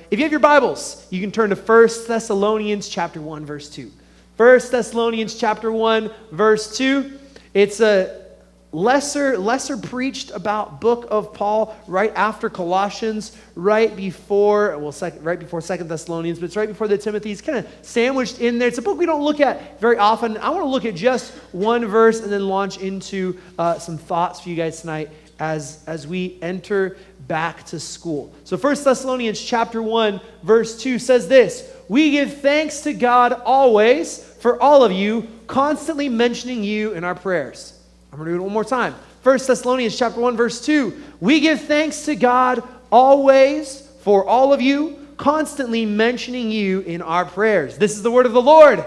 If you have your Bibles, you can turn to 1 Thessalonians chapter 1, verse 2. 1 Thessalonians chapter 1, verse 2. It's a lesser preached about book of Paul right after Colossians, right before 2 Thessalonians, but it's right before the Timothy's, kind of sandwiched in there. It's a book we don't look at very often. I want to look at just one verse and then launch into some thoughts for you guys tonight as we enter back to school. So 1 Thessalonians chapter 1, verse 2 says this: "We give thanks to God always for all of you, constantly mentioning you in our prayers." I'm going to do it one more time. 1 Thessalonians chapter 1, verse 2. "We give thanks to God always for all of you, constantly mentioning you in our prayers." This is the word of the Lord.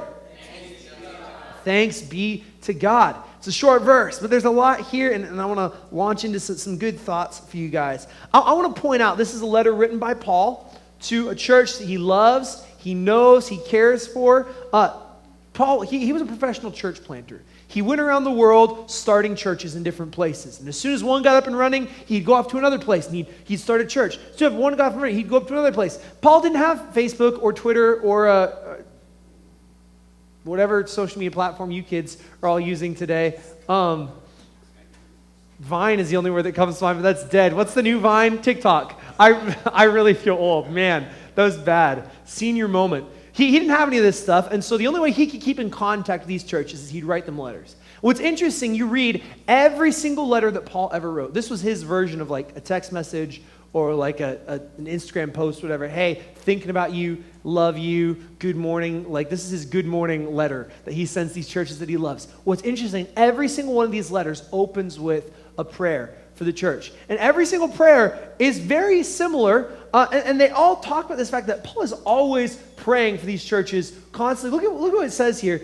Thanks be to God. It's a short verse, but there's a lot here, and I want to launch into some good thoughts for you guys. I want to point out, this is a letter written by Paul to a church that he loves, he knows, he cares for. Paul, he was a professional church planter. He went around the world starting churches in different places. And as soon as one got up and running, he'd go off to another place and he'd start a church. So if one got up and running, he'd go up to another place. Paul didn't have Facebook or Twitter or whatever social media platform you kids are all using today. Vine is the only word that comes to mind, but that's dead. What's the new Vine? TikTok. I really feel old. Man, that was bad. Senior moment. He didn't have any of this stuff, and so the only way he could keep in contact with these churches is he'd write them letters. What's interesting, you read every single letter that Paul ever wrote. This was his version of like a text message or like an Instagram post, whatever. Hey, thinking about you, love you, good morning. Like this is his good morning letter that he sends these churches that he loves. What's interesting, every single one of these letters opens with a prayer for the church. And every single prayer is very similar, and they all talk about this fact that Paul is always praying for these churches constantly. Look at what it says here.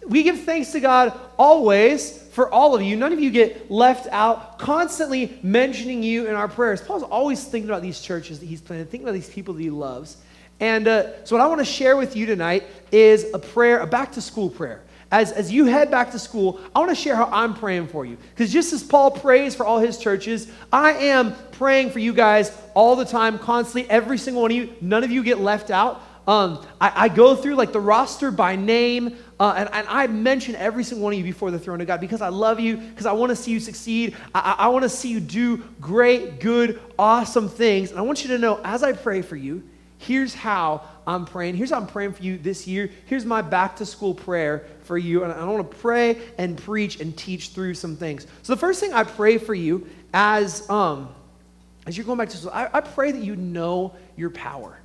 "We give thanks to God always for all of you." None of you get left out, constantly mentioning you in our prayers. Paul's always thinking about these churches that he's planted, thinking about these people that he loves. And so what I want to share with you tonight is a prayer, a back-to-school prayer. As you head back to school, I want to share how I'm praying for you. Because just as Paul prays for all his churches, I am praying for you guys all the time, constantly, every single one of you. None of you get left out. I go through like the roster by name, and I mention every single one of you before the throne of God because I love you, because I want to see you succeed. I want to see you do great, good, awesome things. And I want you to know, as I pray for you, here's how I'm praying. Here's how I'm praying for you this year. Here's my back-to-school prayer for you. And I want to pray and preach and teach through some things. So the first thing I pray for you as you're going back to school, I pray that you know your power.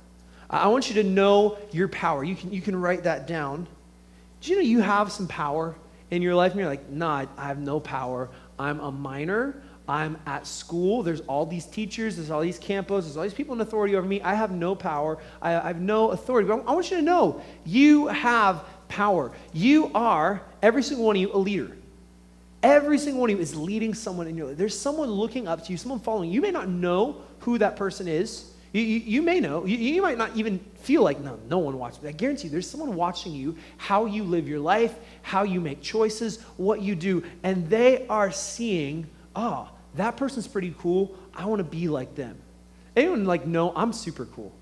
I want you to know your power. You can write that down. Do you know you have some power in your life? And you're like, nah, I have no power. I'm a minor. I'm at school. There's all these teachers. There's all these campos. There's all these people in authority over me. I have no power. I have no authority. But I want you to know you have power. You are, every single one of you, a leader. Every single one of you is leading someone in your life. There's someone looking up to you, someone following you. You may not know who that person is. You may know. You might not even feel like, no one watches me. I guarantee you, there's someone watching you, how you live your life, how you make choices, what you do. And they are seeing, that person's pretty cool. I want to be like them. Anyone no, I'm super cool?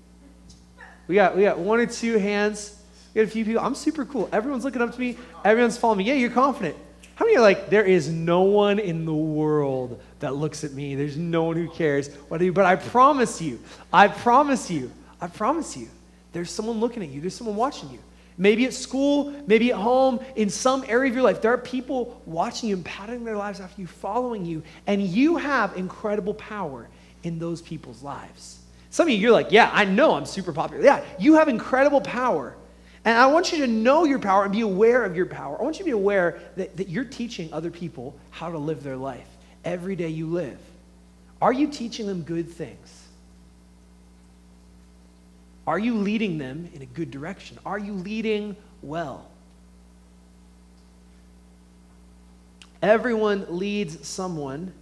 We got one or two hands. We got a few people. I'm super cool. Everyone's looking up to me. Everyone's following me. Yeah, you're confident. How many are like, there is no one in the world that looks at me. There's no one who cares what I do. But I promise you, there's someone looking at you. There's someone watching you. Maybe at school, maybe at home, in some area of your life, there are people watching you and patterning their lives after you, following you, and you have incredible power in those people's lives. Some of you, you're like, yeah, I know I'm super popular. Yeah, you have incredible power. And I want you to know your power and be aware of your power. I want you to be aware that you're teaching other people how to live their life every day you live. Are you teaching them good things? Are you leading them in a good direction? Are you leading well? Everyone leads someone.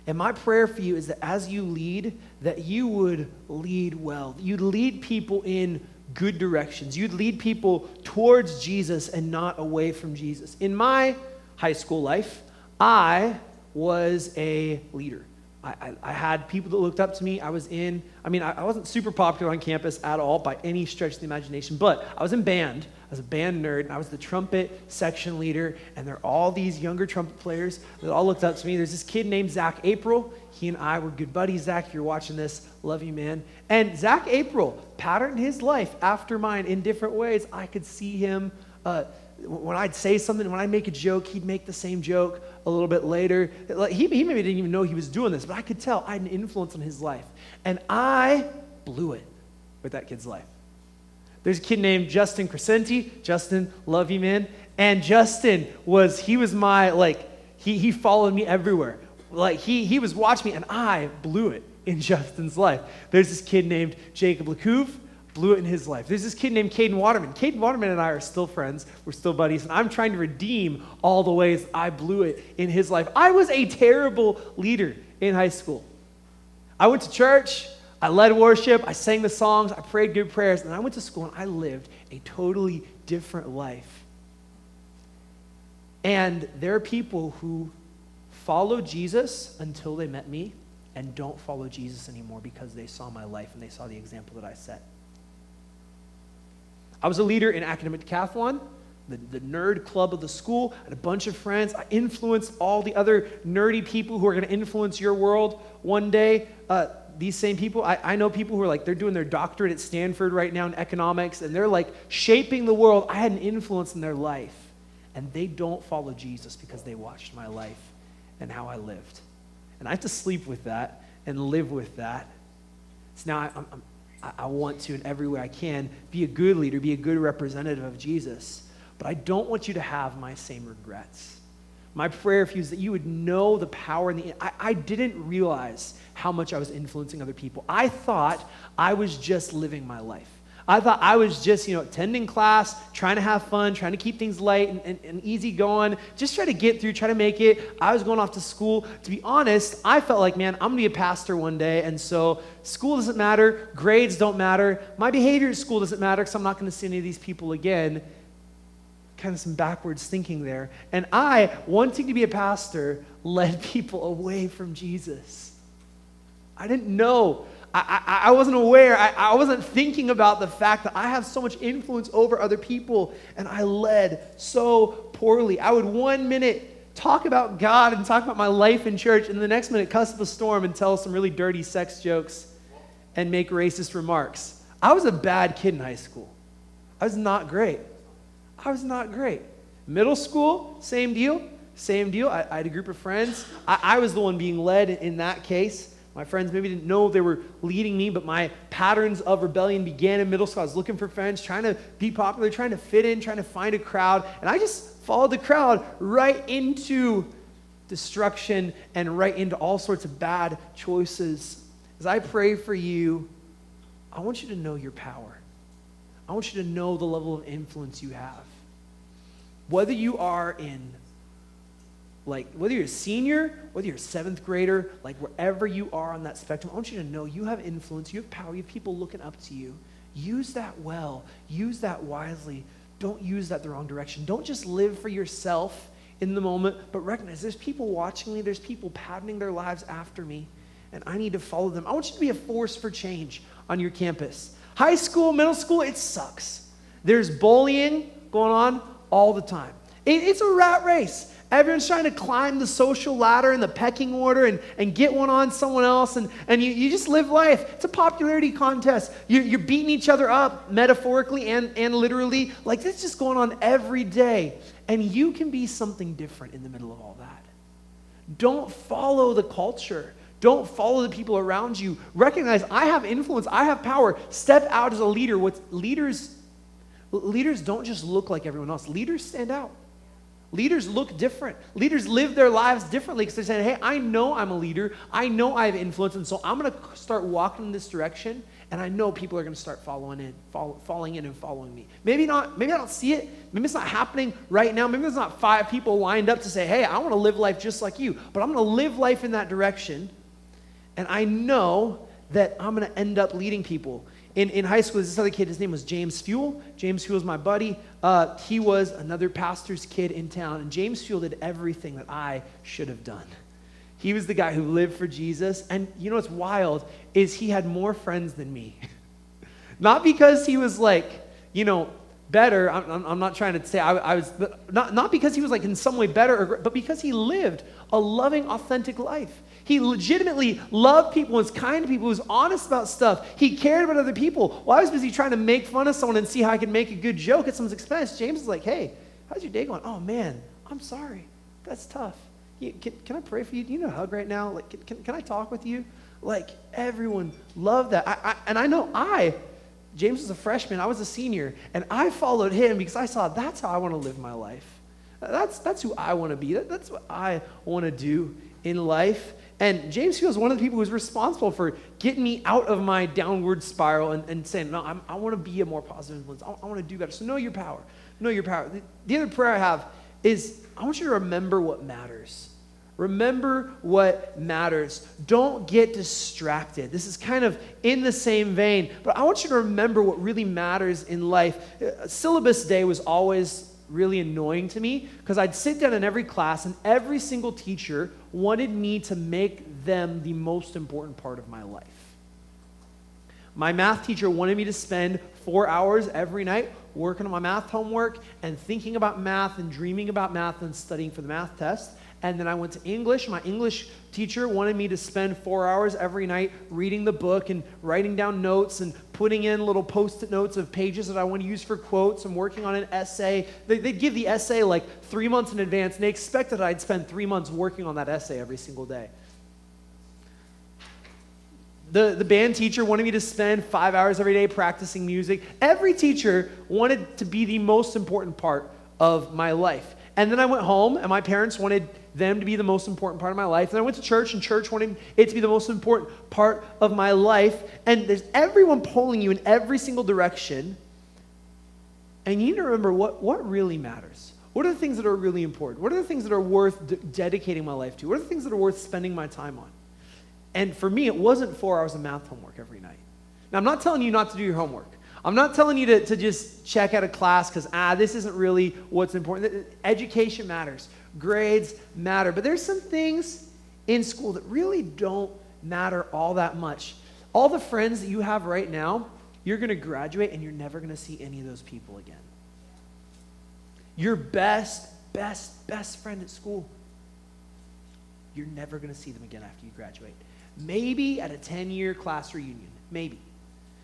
And my prayer for you is that as you lead, that you would lead well. You'd lead people in good directions. You'd lead people towards Jesus and not away from Jesus. In my high school life, I was a leader. I had people that looked up to me. I wasn't super popular on campus at all by any stretch of the imagination, but I was in band. I was a band nerd, and I was the trumpet section leader, and there are all these younger trumpet players that all looked up to me. There's this kid named Zach April. He and I were good buddies. Zach, if you're watching this, love you, man. And Zach April patterned his life after mine in different ways. I could see him when I'd say something, when I'd make a joke, he'd make the same joke a little bit later. He maybe didn't even know he was doing this, but I could tell I had an influence on his life. And I blew it with that kid's life. There's a kid named Justin Crescenti. Justin, love you, man. And Justin he followed me everywhere. He was watching me, and I blew it in Justin's life. There's this kid named Jacob LeCouve. Blew it in his life. There's this kid named Caden Waterman. Caden Waterman and I are still friends. We're still buddies, and I'm trying to redeem all the ways I blew it in his life. I was a terrible leader in high school. I went to church, I led worship, I sang the songs, I prayed good prayers, and I went to school and I lived a totally different life. And there are people who follow Jesus until they met me and don't follow Jesus anymore because they saw my life and they saw the example that I set. I was a leader in academic decathlon, the nerd club of the school. I had a bunch of friends. I influenced all the other nerdy people who are going to influence your world one day. These same people, I know people who are they're doing their doctorate at Stanford right now in economics, and they're shaping the world. I had an influence in their life, and they don't follow Jesus because they watched my life and how I lived. And I have to sleep with that and live with that. So now I want to, in every way I can, be a good leader, be a good representative of Jesus. But I don't want you to have my same regrets. My prayer for you is that you would know the power and I didn't realize how much I was influencing other people. I thought I was just living my life. I thought I was just, attending class, trying to have fun, trying to keep things light and easy going, just try to get through, try to make it. I was going off to school. To be honest, I felt like, man, I'm going to be a pastor one day, and so school doesn't matter, grades don't matter, my behavior at school doesn't matter because I'm not going to see any of these people again. Kind of some backwards thinking there. And I, wanting to be a pastor, led people away from Jesus. I didn't know. I wasn't aware. I wasn't thinking about the fact that I have so much influence over other people, and I led so poorly. I would 1 minute talk about God and talk about my life in church, and the next minute cuss up a storm and tell some really dirty sex jokes and make racist remarks. I was a bad kid in high school. I was not great. Middle school, same deal. I had a group of friends. I was the one being led in that case. My friends maybe didn't know they were leading me, but my patterns of rebellion began in middle school. I was looking for friends, trying to be popular, trying to fit in, trying to find a crowd. And I just followed the crowd right into destruction and right into all sorts of bad choices. As I pray for you, I want you to know your power. I want you to know the level of influence you have. Whether you are whether you're a senior, whether you're a seventh grader, wherever you are on that spectrum, I want you to know you have influence, you have power, you have people looking up to you. Use that well. Use that wisely. Don't use that the wrong direction. Don't just live for yourself in the moment, but recognize there's people watching me, there's people patterning their lives after me, and I need to follow them. I want you to be a force for change on your campus. High school, middle school, it sucks. There's bullying going on all the time. It's a rat race. Everyone's trying to climb the social ladder and the pecking order and get one on someone else, and you just live life. It's a popularity contest. You're beating each other up metaphorically and literally. This is just going on every day. And you can be something different in the middle of all that. Don't follow the culture. Don't follow the people around you. Recognize, I have influence, I have power. Step out as a leader. Leaders don't just look like everyone else. Leaders stand out. Leaders look different. Leaders live their lives differently because they're saying, hey, I know I'm a leader. I know I have influence, and so I'm going to start walking in this direction, and I know people are going to start falling in and following me. Maybe not. Maybe I don't see it. Maybe it's not happening right now. Maybe there's not 5 people lined up to say, hey, I want to live life just like you, but I'm going to live life in that direction, and I know that I'm going to end up leading people. In high school, this other kid, his name was James Fuel. James Fuel is my buddy. He was another pastor's kid in town, and James Fuel did everything that I should have done. He was the guy who lived for Jesus. And you know what's wild is he had more friends than me. Not because he was like, better. I'm not trying to say I was, not because he was like in some way better, but because he lived a loving, authentic life. He legitimately loved people, was kind to people, was honest about stuff. He cared about other people. While I was busy trying to make fun of someone and see how I could make a good joke at someone's expense, James is like, hey, how's your day going? Oh man, I'm sorry. That's tough. Can I pray for you? Do you need a hug right now? Like, can I talk with you? Like, everyone loved that. James was a freshman, I was a senior, and I followed him because I saw that's how I want to live my life. That's who I want to be. That's what I want to do in life. And James feels one of the people who's responsible for getting me out of my downward spiral and saying, no, I want to be a more positive influence. I want to do better. So know your power. Know your power. The other prayer I have is I want you to remember what matters. Remember what matters. Don't get distracted. This is kind of in the same vein, but I want you to remember what really matters in life. Syllabus day was always really annoying to me because I'd sit down in every class and every single teacher wanted me to make them the most important part of my life. My math teacher wanted me to spend 4 hours every night working on my math homework and thinking about math and dreaming about math and studying for the math test. And then I went to English. My English teacher wanted me to spend 4 hours every night reading the book and writing down notes and putting in little post-it notes of pages that I want to use for quotes and working on an essay. They'd give the essay like 3 months in advance, and they expected I'd spend 3 months working on that essay every single day. The band teacher wanted me to spend 5 hours every day practicing music. Every teacher wanted to be the most important part of my life. And then I went home, and my parents wanted them to be the most important part of my life. And I went to church, and church wanted it to be the most important part of my life. And there's everyone pulling you in every single direction. And you need to remember what really matters. What are the things that are really important? What are the things that are worth dedicating my life to? What are the things that are worth spending my time on? And for me, it wasn't 4 hours of math homework every night. Now, I'm not telling you not to do your homework. I'm not telling you to just check out a class because, this isn't really what's important. Education matters. Grades matter. But there's some things in school that really don't matter all that much. All the friends that you have right now, you're going to graduate and you're never going to see any of those people again. Your best friend at school, you're never going to see them again after you graduate. Maybe at a 10-year class reunion. Maybe.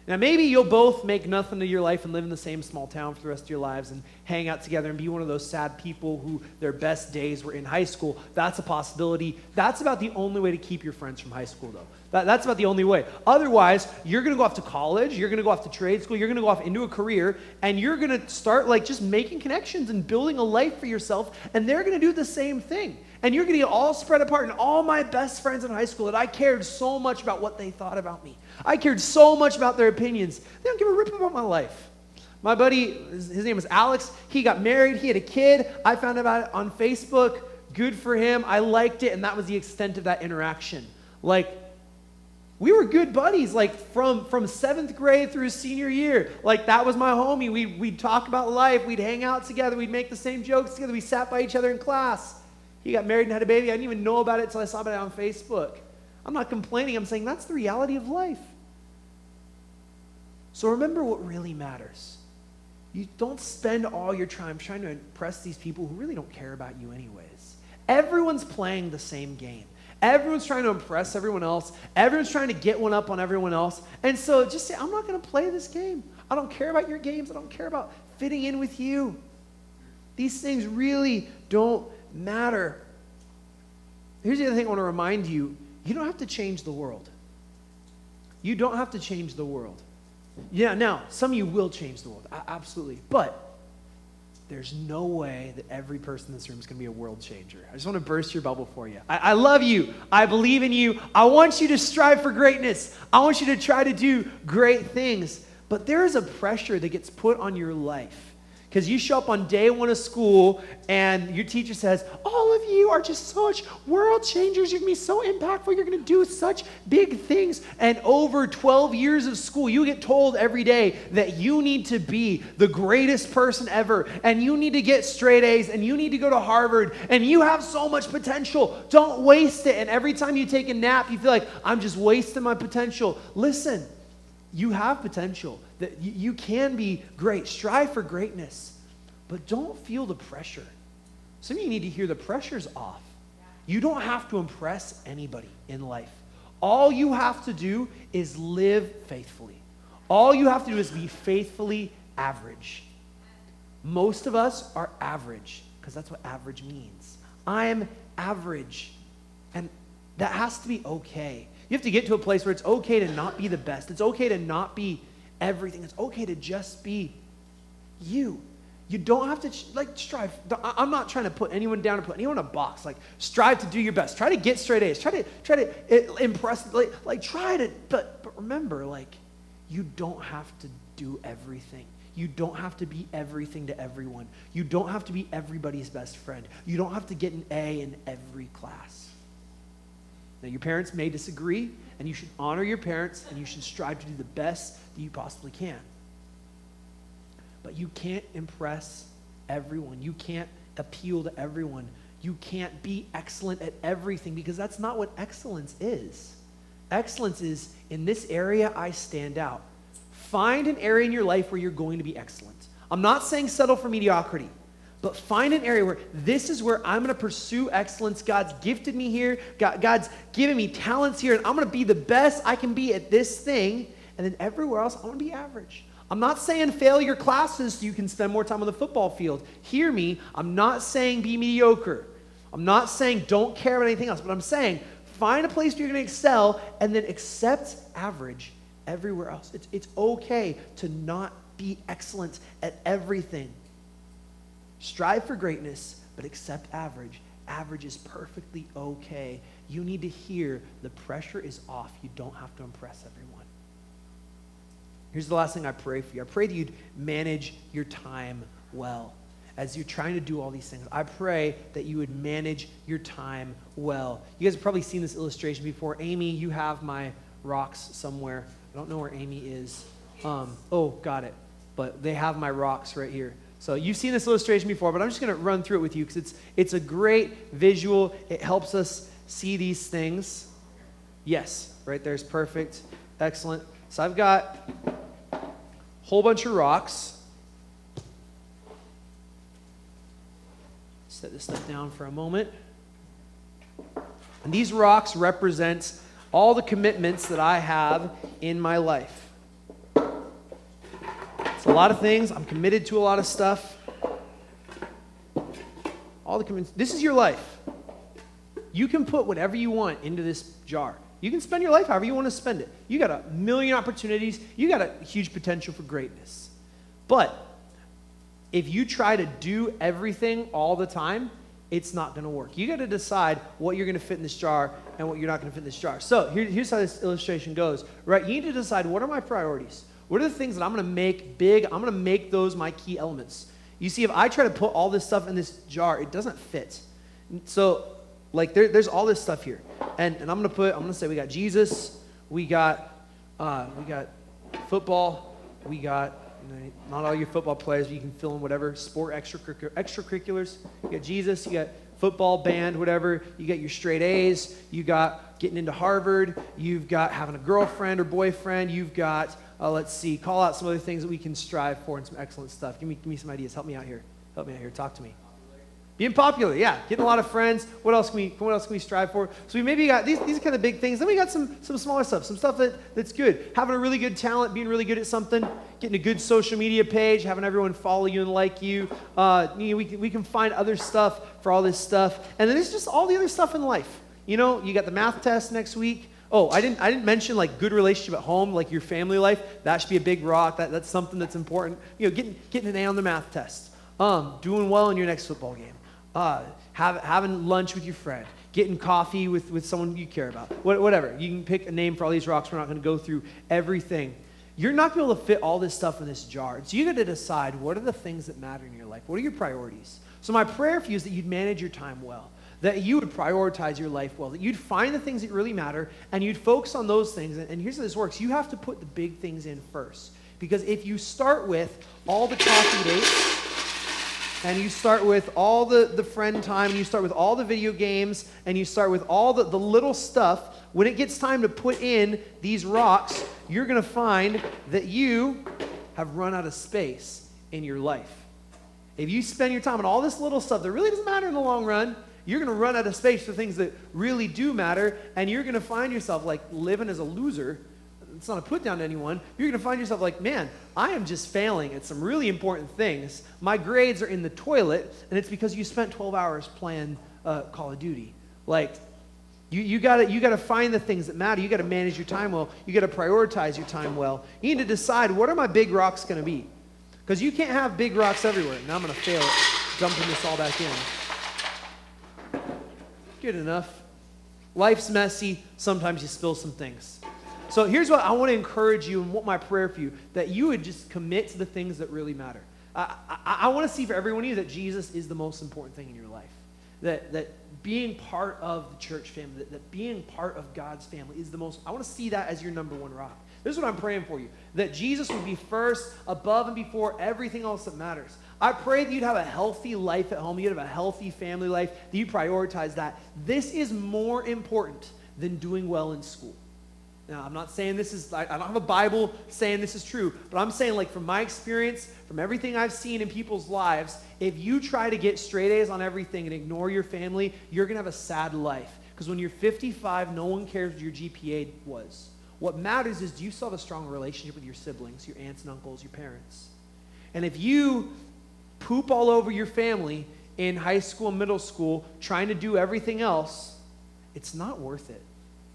Now, maybe you'll both make nothing of your life and live in the same small town for the rest of your lives and hang out together and be one of those sad people who their best days were in high school. That's a possibility. That's about the only way to keep your friends from high school, though. That's about the only way. Otherwise, you're going to go off to college, you're going to go off to trade school, you're going to go off into a career, and you're going to start just making connections and building a life for yourself, and they're going to do the same thing. And you're going to get all spread apart. And all my best friends in high school that I cared so much about what they thought about me. I cared so much about their opinions. They don't give a rip about my life. My buddy, his name was Alex. He got married. He had a kid. I found about it on Facebook. Good for him. I liked it. And that was the extent of that interaction. We were good buddies, from 7th grade through senior year. That was my homie. We'd talk about life. We'd hang out together. We'd make the same jokes together. We sat by each other in class. He got married and had a baby. I didn't even know about it until I saw about it on Facebook. I'm not complaining. I'm saying that's the reality of life. So remember what really matters. You don't spend all your time trying to impress these people who really don't care about you anyways. Everyone's playing the same game. Everyone's trying to impress everyone else. Everyone's trying to get one up on everyone else. And so just say, I'm not going to play this game. I don't care about your games. I don't care about fitting in with you. These things really don't matter. Here's the other thing I want to remind you. You don't have to change the world. You don't have to change the world. Yeah, now, some of you will change the world. Absolutely. But there's no way that every person in this room is going to be a world changer. I just want to burst your bubble for you. I love you. I believe in you. I want you to strive for greatness. I want you to try to do great things. But there is a pressure that gets put on your life. Because you show up on day one of school and your teacher says, all of you are just such world changers. You're going to be so impactful. You're going to do such big things. And over 12 years of school, you get told every day that you need to be the greatest person ever. And you need to get straight A's. And you need to go to Harvard. And you have so much potential. Don't waste it. And every time you take a nap, you feel like, I'm just wasting my potential. Listen, you have potential. That you can be great. Strive for greatness. But don't feel the pressure. Some of you need to hear the pressure's off. You don't have to impress anybody in life. All you have to do is live faithfully. All you have to do is be faithfully average. Most of us are average because that's what average means. I am average. And that has to be okay. You have to get to a place where it's okay to not be the best. It's okay to not be everything. It's okay to just be you. You don't have to strive. I'm not trying to put anyone down or put anyone in a box. Like, strive to do your best. Try to get straight A's. Try to impress. Try to. But remember, you don't have to do everything. You don't have to be everything to everyone. You don't have to be everybody's best friend. You don't have to get an A in every class. Now, your parents may disagree, and you should honor your parents, and you should strive to do the best that you possibly can. But you can't impress everyone. You can't appeal to everyone. You can't be excellent at everything because that's not what excellence is. Excellence is, in this area, I stand out. Find an area in your life where you're going to be excellent. I'm not saying settle for mediocrity, but find an area where this is where I'm going to pursue excellence. God's gifted me here. God's given me talents here, and I'm going to be the best I can be at this thing. And then everywhere else, I'm going to be average. I'm not saying fail your classes so you can spend more time on the football field. Hear me. I'm not saying be mediocre. I'm not saying don't care about anything else, but I'm saying find a place where you're going to excel and then accept average everywhere else. It's okay to not be excellent at everything. Strive for greatness, but accept average. Average is perfectly okay. You need to hear the pressure is off. You don't have to impress everyone. Here's the last thing I pray for you. I pray that you'd manage your time well. As you're trying to do all these things, I pray that you would manage your time well. You guys have probably seen this illustration before. Amy, you have my rocks somewhere. I don't know where Amy is. Got it. But they have my rocks right here. So you've seen this illustration before, but I'm just going to run through it with you because it's a great visual. It helps us see these things. Yes, right there's perfect. Excellent. So I've got a whole bunch of rocks. Set this stuff down for a moment. And these rocks represent all the commitments that I have in my life. It's a lot of things. I'm committed to a lot of stuff. All the commitments. This is your life. You can put whatever you want into this jar. You can spend your life however you want to spend it. You got a million opportunities. You got a huge potential for greatness. But if you try to do everything all the time, it's not going to work. You got to decide what you're going to fit in this jar and what you're not going to fit in this jar. So here's how this illustration goes, right? You need to decide, what are my priorities? What are the things that I'm going to make big? I'm going to make those my key elements. You see, if I try to put all this stuff in this jar, it doesn't fit. So there's all this stuff here. And I'm going to say we got Jesus, we got football, we got, not all your football players, but you can fill in whatever sport extracurriculars. You got Jesus, you got football, band, whatever. You got your straight A's. You got getting into Harvard. You've got having a girlfriend or boyfriend. You've got, call out some other things that we can strive for and some excellent stuff. Give me some ideas. Help me out here. Talk to me. Being popular, yeah. Getting a lot of friends. What else can we strive for? So we maybe got these are kind of big things. Then we got some smaller stuff, some stuff that's good. Having a really good talent, being really good at something, getting a good social media page, having everyone follow you and like you. We can find other stuff for all this stuff. And then there's just all the other stuff in life. You got the math test next week. Oh, I didn't mention good relationship at home, like your family life. That should be a big rock. That's something that's important. Getting an A on the math test. Doing well in your next football game. Having lunch with your friend, getting coffee with someone you care about, whatever. You can pick a name for all these rocks. We're not going to go through everything. you're not going to be able to fit all this stuff in this jar. So you got to decide, what are the things that matter in your life? What are your priorities? So my prayer for you is that you'd manage your time well, that you would prioritize your life well, that you'd find the things that really matter, and you'd focus on those things. And here's how this works. You have to put the big things in first. Because if you start with all the coffee dates, and you start with all the friend time, and you start with all the video games, and you start with all the little stuff, when it gets time to put in these rocks, you're going to find that you have run out of space in your life. If you spend your time on all this little stuff that really doesn't matter in the long run, you're going to run out of space for things that really do matter, and you're going to find yourself like living as a loser. It's not a put down to anyone. You're going to find yourself like, man, I am just failing at some really important things. My grades are in the toilet, and it's because you spent 12 hours playing Call of Duty. Like, you gotta find the things that matter. You got to manage your time well. You got to prioritize your time well. You need to decide, what are my big rocks going to be? Because you can't have big rocks everywhere. Now I'm going to fail at dumping this all back in. Good enough. Life's messy. Sometimes you spill some things. So here's what I want to encourage you, and what my prayer for you, that you would just commit to the things that really matter. I want to see for every one of you that Jesus is the most important thing in your life. That being part of the church family, that being part of God's family is the most, I want to see that as your number one rock. This is what I'm praying for you, that Jesus would be first, above and before everything else that matters. I pray that you'd have a healthy life at home, you'd have a healthy family life, that you prioritize that. This is more important than doing well in school. Now, I'm not saying this is, I don't have a Bible saying this is true, but I'm saying, like, from my experience, from everything I've seen in people's lives, if you try to get straight A's on everything and ignore your family, you're going to have a sad life. Because when you're 55, no one cares what your GPA was. What matters is, do you still have a strong relationship with your siblings, your aunts and uncles, your parents? And if you poop all over your family in high school and middle school trying to do everything else, it's not worth it.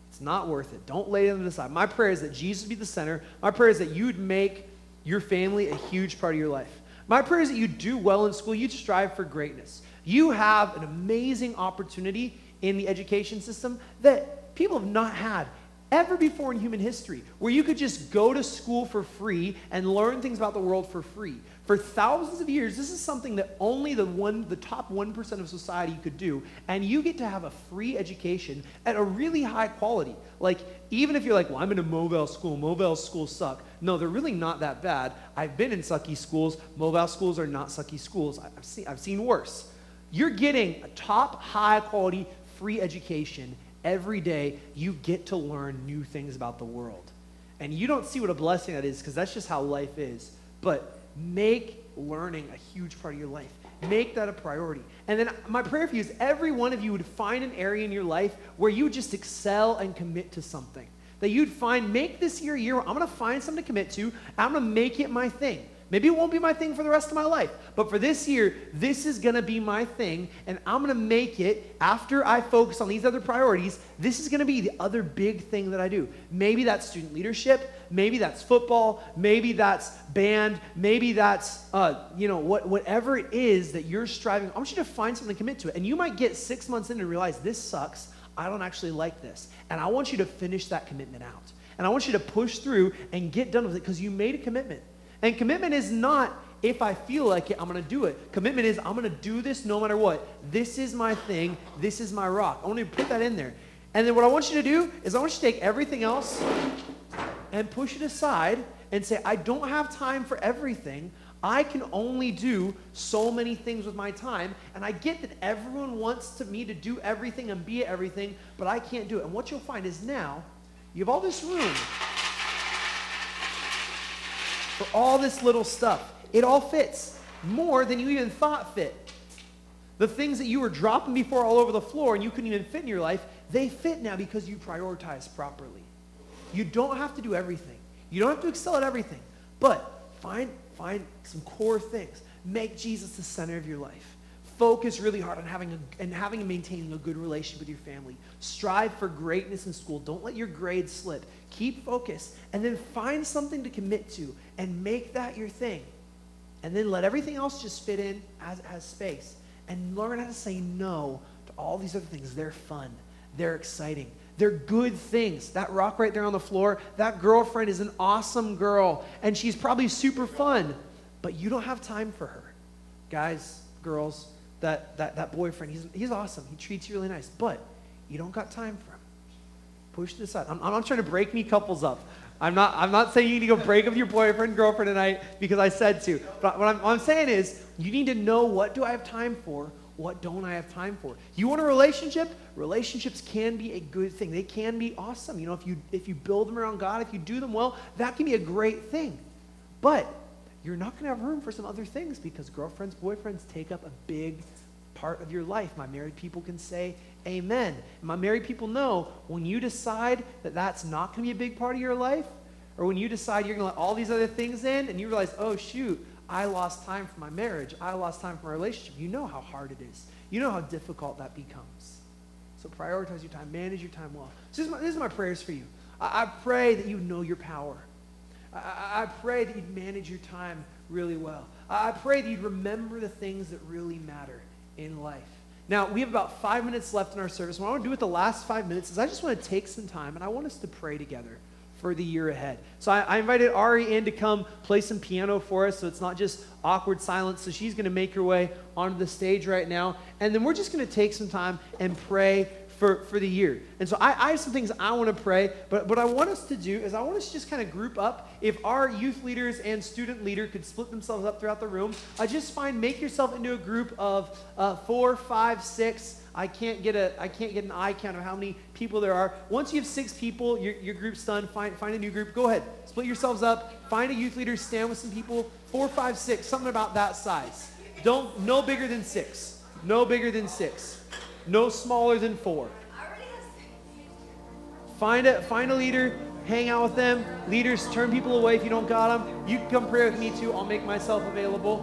It's not worth it. Don't lay them aside. My prayer is that Jesus be the center. My prayer is that you'd make your family a huge part of your life. My prayer is that you do well in school. You strive for greatness. You have an amazing opportunity in the education system that people have not had ever before in human history, where you could just go to school for free and learn things about the world for free. For thousands of years, this is something that only the top 1% of society could do, and you get to have a free education at a really high quality. Like, even if you're like, well, I'm in a Movell school, Movell schools suck. No, they're really not that bad. I've been in sucky schools. Movell schools are not sucky schools. I've seen worse. You're getting a top, high quality, free education. Every day, you get to learn new things about the world. And you don't see what a blessing that is, because that's just how life is. But make learning a huge part of your life. Make that a priority. And then my prayer for you is every one of you would find an area in your life where you just excel and commit to something. That you'd make this year a year where I'm going to find something to commit to, and I'm going to make it my thing. Maybe it won't be my thing for the rest of my life, but for this year, this is going to be my thing, and I'm going to make it, after I focus on these other priorities, this is going to be the other big thing that I do. Maybe that's student leadership, maybe that's football, maybe that's band, maybe that's, whatever it is that you're striving. I want you to find something to commit to it, and you might get 6 months in and realize, this sucks, I don't actually like this, and I want you to finish that commitment out, and I want you to push through and get done with it, because you made a commitment. And commitment is not, if I feel like it, I'm going to do it. Commitment is, I'm going to do this no matter what. This is my thing. This is my rock. I want to put that in there. And then what I want you to do is I want you to take everything else and push it aside and say, I don't have time for everything. I can only do so many things with my time. And I get that everyone wants me to do everything and be everything, but I can't do it. And what you'll find is now you have all this room for all this little stuff. It all fits more than you even thought fit. The things that you were dropping before all over the floor and you couldn't even fit in your life, they fit now because you prioritize properly. You don't have to do everything. You don't have to excel at everything. But find some core things. Make Jesus the center of your life. Focus really hard on having and maintaining a good relationship with your family. Strive for greatness in school. Don't let your grades slip. Keep focused, and then find something to commit to and make that your thing. And then let everything else just fit in as space. And learn how to say no to all these other things. They're fun. They're exciting. They're good things. That rock right there on the floor, that girlfriend is an awesome girl, and she's probably super fun, but you don't have time for her. Guys, girls, that boyfriend, he's awesome. He treats you really nice, but you don't got time for him. Push it aside. I'm not trying to break me couples up. I'm not saying you need to go break up your boyfriend, girlfriend tonight because I said to. But what I'm saying is you need to know, what do I have time for? What don't I have time for? You want a relationship? Relationships can be a good thing. They can be awesome. You know, if you build them around God, if you do them well, that can be a great thing. But you're not going to have room for some other things because girlfriends, boyfriends take up a big part of your life. My married people can say amen. And my married people know when you decide that that's not going to be a big part of your life, or when you decide you're going to let all these other things in and you realize, oh shoot, I lost time for my marriage, I lost time for my relationship. You know how hard it is. You know how difficult that becomes. So prioritize your time, manage your time well. So this is my prayers for you. I pray that you know your power. I pray that you'd manage your time really well. I pray that you'd remember the things that really matter in life. Now, we have about 5 minutes left in our service. What I want to do with the last 5 minutes is I just want to take some time and I want us to pray together for the year ahead. So I invited Ari in to come play some piano for us so it's not just awkward silence. So she's going to make her way onto the stage right now. And then we're just going to take some time and pray for the year. And so I have some things I want to pray, but what I want us to do is I want us to just kind of group up. If our youth leaders and student leader could split themselves up throughout the room, make yourself into a group of 4, 5, 6. I can't get an eye count of how many people there are. Once you have 6 people, your group's done. Find a new group. Go ahead, split yourselves up. Find a youth leader. Stand with some people. 4, 5, 6. Something about that size. No bigger than 6. No bigger than 6. No smaller than 4. Find a leader. Hang out with them. Leaders, turn people away if you don't got them. You can come pray with me too. I'll make myself available.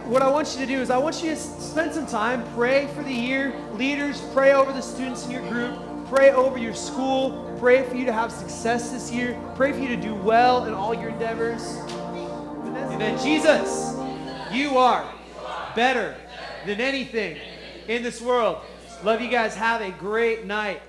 What I want you to do is I want you to spend some time, pray for the year. Leaders, pray over the students in your group. Pray over your school. Pray for you to have success this year. Pray for you to do well in all your endeavors. And then Jesus, you are better than anything in this world. Love you guys. Have a great night.